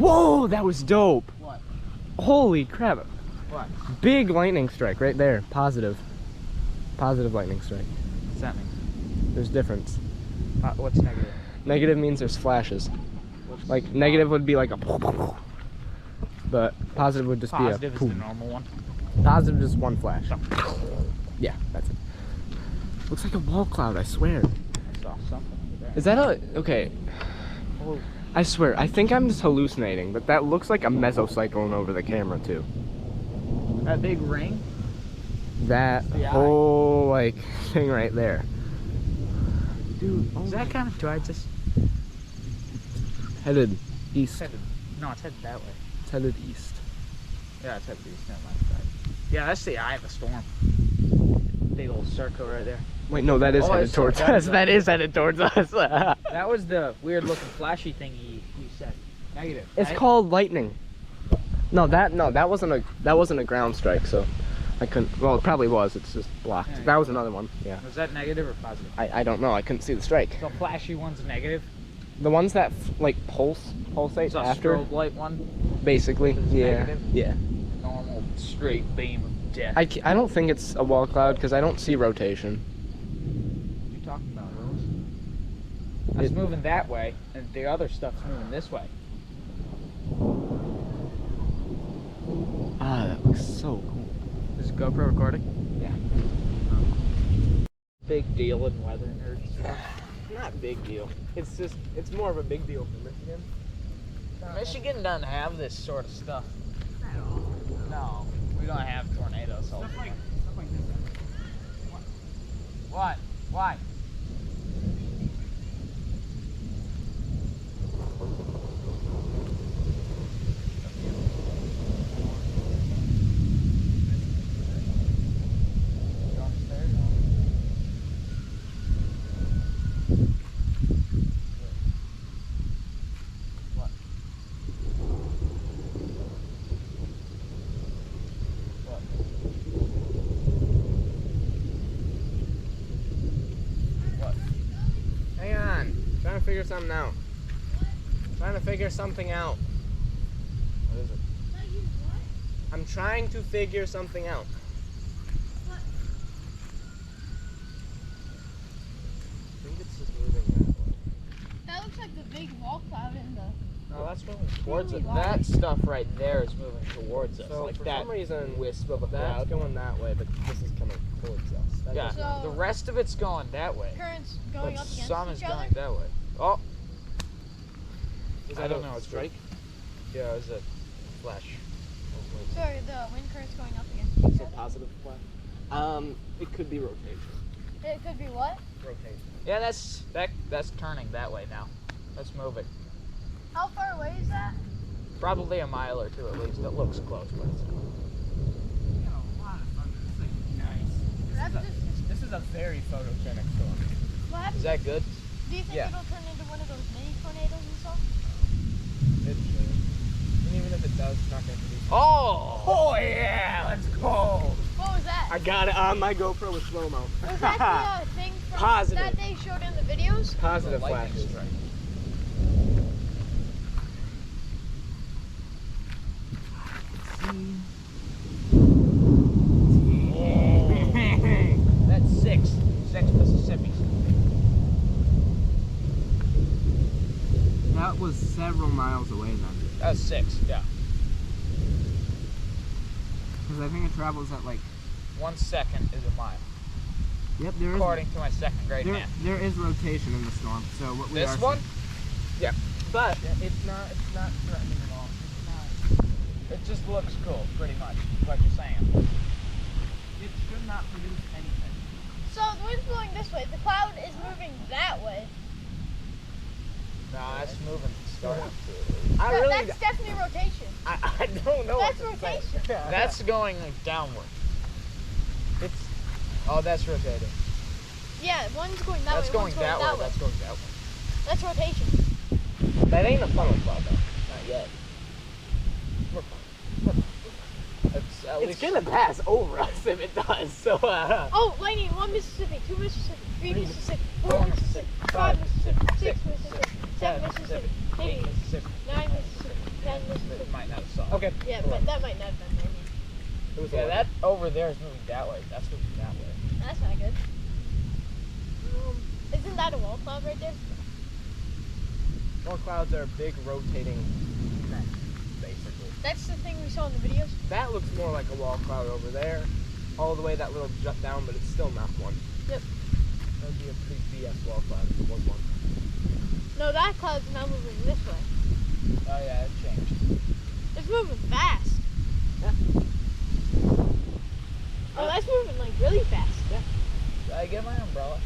Whoa, that was dope. What? Holy crap. What? Big lightning strike right there. Positive. Positive lightning strike. What's that mean? There's difference. What's negative? Negative means there's flashes. Like negative would be like a, but positive would just Positive be a is the normal one. Positive is one flash. Yeah, that's it. Looks like a wall cloud, I swear. I saw something over there. Is that a, okay. Oh. I swear, I think I'm just hallucinating, but that looks like a mesocyclone over the camera too. That big ring? That whole like thing right there. Dude, Is that kind of, do I just... Headed east. No, it's headed that way. It's headed east. Yeah, it's headed east, not my side. Yeah, that's the eye of the storm. Big old circle right there. Wait, no, that is headed towards us. That is headed towards us. That was the weird looking flashy thing you said. Negative. It's right? called lightning. No, that wasn't a ground strike, so I couldn't. Well, it probably was. It's just blocked. Yeah, that was another one. Yeah. Was that negative or positive? I don't know. I couldn't see the strike. So flashy one's negative. The ones that like pulsate So after. strobe light one. Basically. Yeah. Negative? Yeah. Normal straight beam of death. I don't think it's a wall cloud because I don't see rotation. What are you talking about, Rose? It's moving that way, and the other stuff's moving this way. Ah, that looks so cool. Is GoPro recording? Yeah. Big deal in weather nerds stuff. Not big deal. It's more of a big deal for Michigan. Michigan doesn't have this sort of stuff. At all. No, we don't have tornadoes. Stuff like this. What? Why? Trying to figure something out. Trying to figure something out. What is it? I'm trying to figure something out. I think it's just moving that way. That looks like the big wall cloud in the... No, that's moving towards us. That stuff right there is moving towards us. So like for that some reason, wisp of a that's cloud. going that way, but this is coming towards us. That Yeah, So- the rest of it's going that way. currents going But up against some is each other. going that way. Oh! Is I that don't a know, it's strike? Yeah, it was a flash. Sorry, the wind currents going up against each It's a other. positive flash. It could be rotation. It could be what? Rotation. Yeah, that's turning that way now. That's moving. How far away is that? Probably a mile or two at least. It looks close, but it's close. That's just, This is a very photogenic storm. what happens? Is that good? Do you think Yeah. it'll turn into one of those mini tornadoes and stuff? It should. And even if it does, it's not going to produce. Oh! Oh yeah! Let's go! What was that? I got it on my GoPro with slow-mo. Was that the thing from Positive. that they showed in the videos? Positive Lightning flashes. strike. That's six Mississippis. That was several miles away then. That's six, yeah. Because I think it travels at like... 1 second is a mile. Yep, there is... According to my second grade math. There is rotation in the storm, so what we This are one? Yeah. But it's not threatening at all. It just looks cool, pretty much, what you're saying. It should not produce anything. So the wind's blowing this way. The cloud is moving that way. Nah, it's moving. Start. That's definitely rotation. I don't know. That's what to say. rotation. That's going like, downward. Oh, that's rotating. Yeah, one's going that That's way. going One's that way. way. That's going that way. That's rotation. That ain't a funnel cloud though. Not yet. We're fine. We're fine. It's at It's least gonna pass over us if it does. So Oh, lightning! 1 Mississippi, 2 Mississippi, 3 Mississippi, 4 Mississippi, 5 Mississippi, 6 Mississippi, 7 Mississippi, 8 Mississippi, 9 Mississippi, 10 Mississippi. It might not have saw. Okay. Yeah, but that might not have been there. It was Yeah, 11. that over there is moving that way. That's moving that way. That's not good. Isn't that a wall cloud right there? Wall clouds are big rotating mess, basically. That's the thing we saw in the videos. That looks more like a wall cloud over there. All the way that little jut down, but it's still not one. Yep. That would be a pretty BS wall cloud if it was one. No, that cloud's now moving this way. Oh yeah, it changed. It's moving fast. Yeah. Oh, that's moving like really fast. Did I get my umbrella?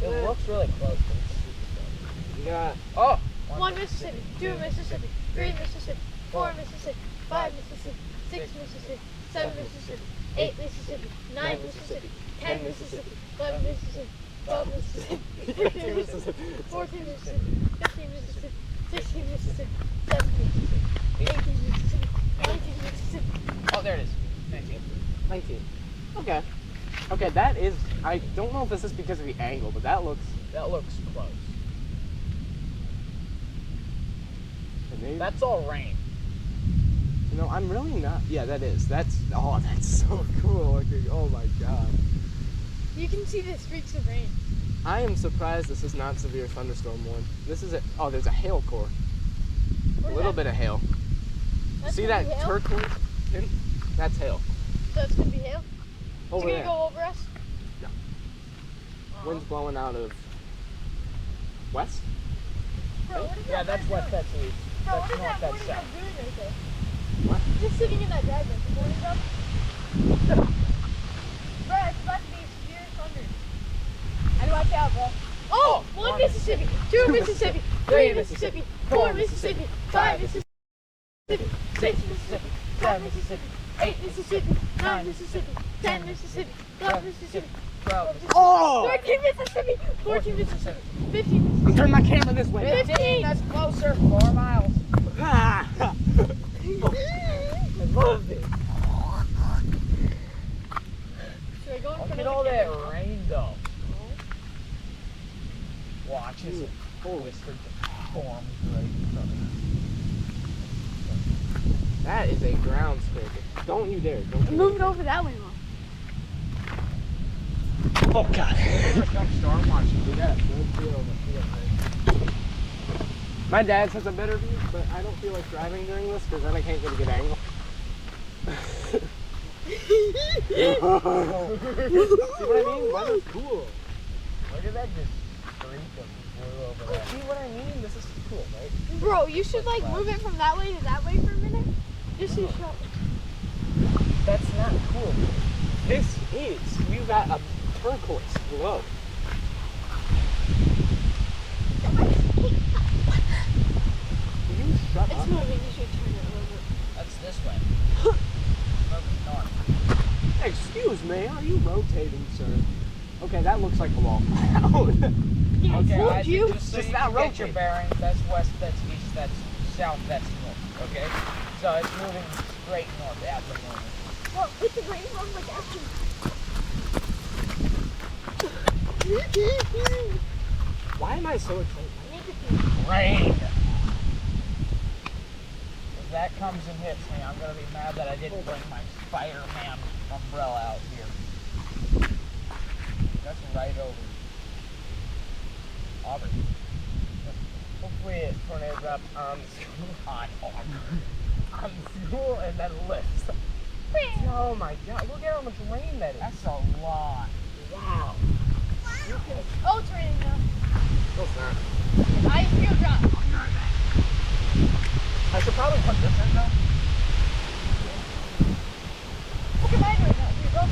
It Yeah. looks really close, but it's super slow. You got Oh! 1 Mississippi, 2 Mississippi, 3 Mississippi, 4 Mississippi, 5 Mississippi, 6 Mississippi, 7 Mississippi, 8 Mississippi, 9 Mississippi, 10 Mississippi, 11 Mississippi, 12 Mississippi, 13 Mississippi, 14 Mississippi, 15 Mississippi, 16 Mississippi, 17 Mississippi, 18 Mississippi, 19 Mississippi. Oh, there it is. 19. 19. Okay. Okay, that is. I don't know if this is because of the angle, but that looks. close. Maybe, That's all rain. you know, I'm really not. Yeah, that is. That's. Oh, that's so cool looking. Oh my god. You can see the streaks of rain. I am surprised this is not severe thunderstorm warning. This is a. Oh, there's a hail core. What A is little that? bit of hail. That's See gonna that be hail? turquoise tint? That's hail. So it's gonna be hail? Is Over it there. gonna go over us? No. Oh. Wind's blowing out of west. Bro, what is Yeah, that that's bird west, doing? that's east. Bro, That's what is north, that that's morning south. dove doing right there? What? Just sitting in that driveway. The morning dove? Bro, it's about to be severe thunder. And watch out, bro. Oh! 1 Mississippi, 2 Mississippi, 3 Mississippi, 4 Mississippi, 5 Mississippi, 6 Mississippi, 7 Mississippi, 8 Mississippi, 9 Mississippi, 10 Mississippi, 12 Mississippi, 12 Mississippi. Oh! 13 Mississippi, 14 Mississippi, 15 Mississippi. I'm turning my camera this way. 15. That's closer. 4 miles. Ah! I love it. Should I go in Look front at of all the that camera? rain, though. Watch this. Holy. Whispered storm right in front of us. That is a ground scraper. Don't you dare. Don't you Move it dare. over that way, Mom. Oh, God. Come storm watching. We got a good feel of the field, man. My dad says a better view, but I don't feel like driving during this because then I can't get a good angle. See what I mean? That was cool. Look at that just streak of blue over there. See what I mean? This is cool, right? Bro, you should like move it from that way to that way for a minute. Just to show. That's not cool. This is. You got a turquoise glow. Will you shut It's up? moving. You should turn it a little bit. That's this way. Moving north. Excuse me, are you rotating, sir? Okay, that looks like a wall cloud. Yeah, Okay, I I told you. just so Just you not can get your rotate. bearings. That's west, that's east, that's south, that's north. Okay? So it's moving straight north at the moment. Well, with the rain, I'm like actually. Why am I so excited? I need to pee. Rain! If that comes and hits me, I'm gonna be mad that I didn't bring my Spider-Man umbrella out here. That's right over Auburn. Hopefully it tornadoes up on On Auburn. on school and then lifts. Oh my god, look at how much rain that is. That's a lot. Wow. Oh, it's raining now. No, it's not. I feel drop. I should probably put this in though. Look at mine right now. Here, go.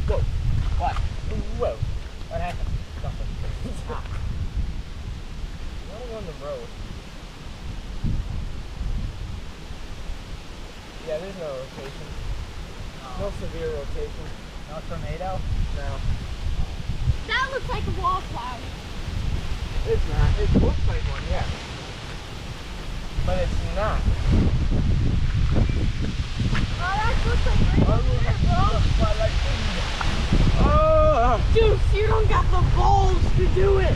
Whoa. What? Whoa. What happened? Nothing. Running on the road. Yeah, there's no rotation. No severe rotation. No, No tornado? No. That looks like a wall cloud. It's not. It looks like one, yeah. But it's not. Oh, that looks like rain over there, bro. Oh! Dude, you don't got the balls to do it.